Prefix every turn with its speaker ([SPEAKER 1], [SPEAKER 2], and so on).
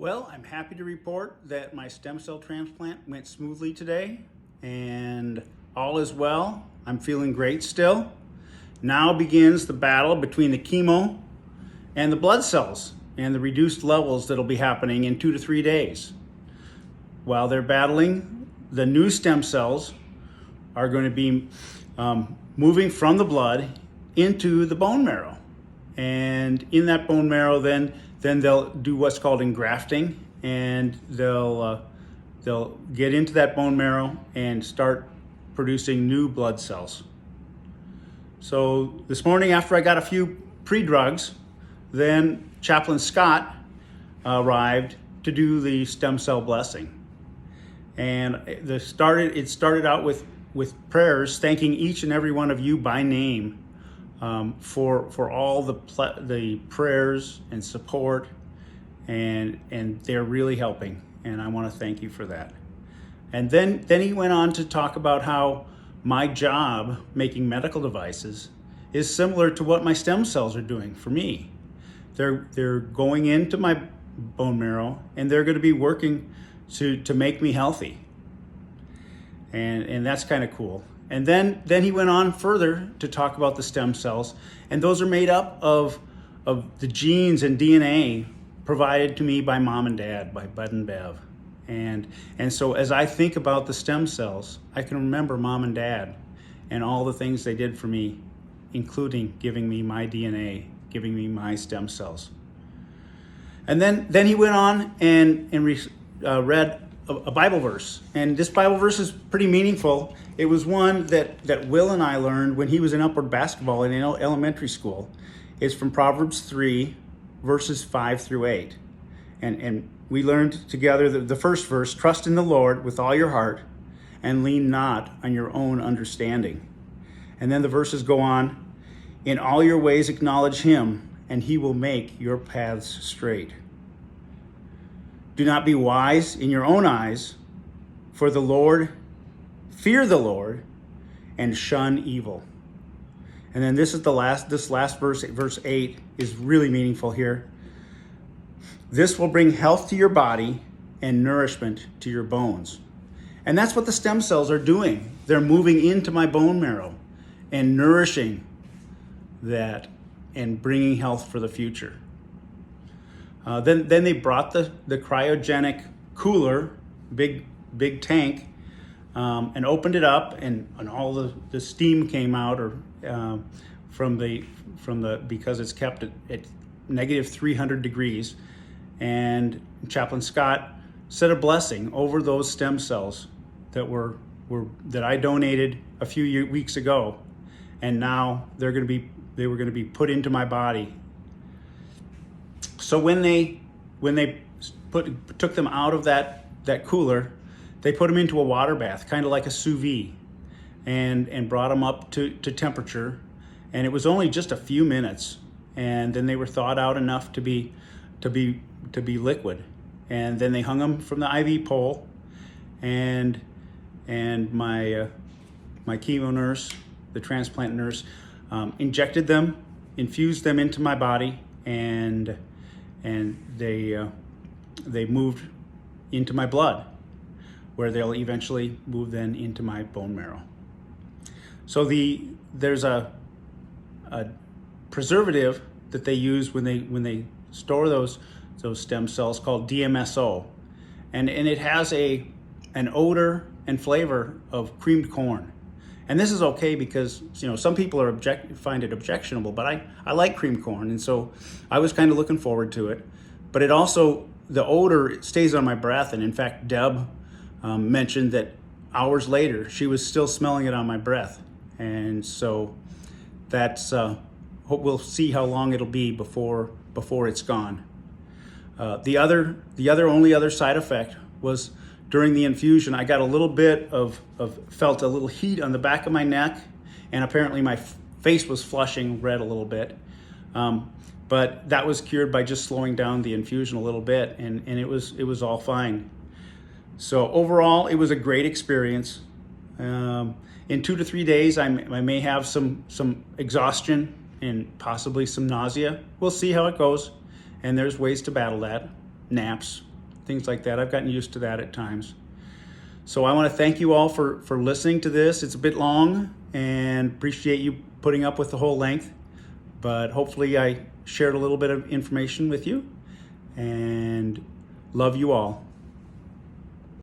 [SPEAKER 1] Well, I'm happy to report that my stem cell transplant went smoothly today and all is well. I'm feeling great still. Now begins the battle between the chemo and the blood cells and the reduced levels that'll be happening in 2 to 3 days. While they're battling, the new stem cells are going to be moving from the blood into the bone marrow. And in that bone marrow, then they'll do what's called engrafting, and they'll get into that bone marrow and start producing new blood cells. So this morning, after I got a few pre-drugs, then Chaplain Scott arrived to do the stem cell blessing. And it started out with prayers, thanking each and every one of you by name for all the prayers and support, and they're really helping, and I want to thank you for that. And then he went on to talk about how my job making medical devices is similar to what my stem cells are doing for me. They're going into my bone marrow, and they're going to be working to make me healthy, and that's kind of cool. And then he went on further to talk about the stem cells, and those are made up of the genes and DNA provided to me by mom and dad, by Bud and Bev. And so as I think about the stem cells, I can remember mom and dad and all the things they did for me, including giving me my DNA, giving me my stem cells. And then he went on and read a Bible verse. And this Bible verse is pretty meaningful. It was one that Will and I learned when he was in upward basketball in elementary school. It's from Proverbs 3, verses 5 through 8. And we learned together the first verse: trust in the Lord with all your heart and lean not on your own understanding. And then the verses go on: in all your ways acknowledge him, and he will make your paths straight. Do not be wise in your own eyes, for the Lord, fear the Lord, and shun evil. And then this last verse, verse 8, is really meaningful here. This will bring health to your body and nourishment to your bones. And that's what the stem cells are doing. They're moving into my bone marrow and nourishing that and bringing health for the future. Then they brought the cryogenic cooler, big tank, and opened it up, and all the steam came out, from the because it's kept at negative 300 degrees. And Chaplain Scott said a blessing over those stem cells that I donated a few weeks ago, and now they were going to be put into my body. So when they took them out of that cooler, they put them into a water bath, kind of like a sous vide, and brought them up to temperature. And it was only just a few minutes, and then they were thawed out enough to be liquid. And then they hung them from the IV pole, and my chemo nurse, the transplant nurse, injected them, infused them into my body, and they moved into my blood, where they'll eventually move then into my bone marrow. So there's a preservative that they use when they store those stem cells called DMSO, and it has an odor and flavor of creamed corn. And this is okay because some people find it objectionable, but I like creamed corn, and so I was kind of looking forward to it. But it also, the odor stays on my breath, and in fact Deb mentioned that hours later she was still smelling it on my breath. And so that's we'll see how long it'll be before it's gone. The only other side effect was during the infusion, I got a little bit felt a little heat on the back of my neck, and apparently my face was flushing red a little bit. But that was cured by just slowing down the infusion a little bit, and it was all fine. So overall, it was a great experience. In 2 to 3 days, I may have some exhaustion and possibly some nausea. We'll see how it goes, and there's ways to battle that. Naps, things like that. I've gotten used to that at times. So I want to thank you all for listening to this. It's a bit long, and appreciate you putting up with the whole length, but hopefully I shared a little bit of information with you, and love you all.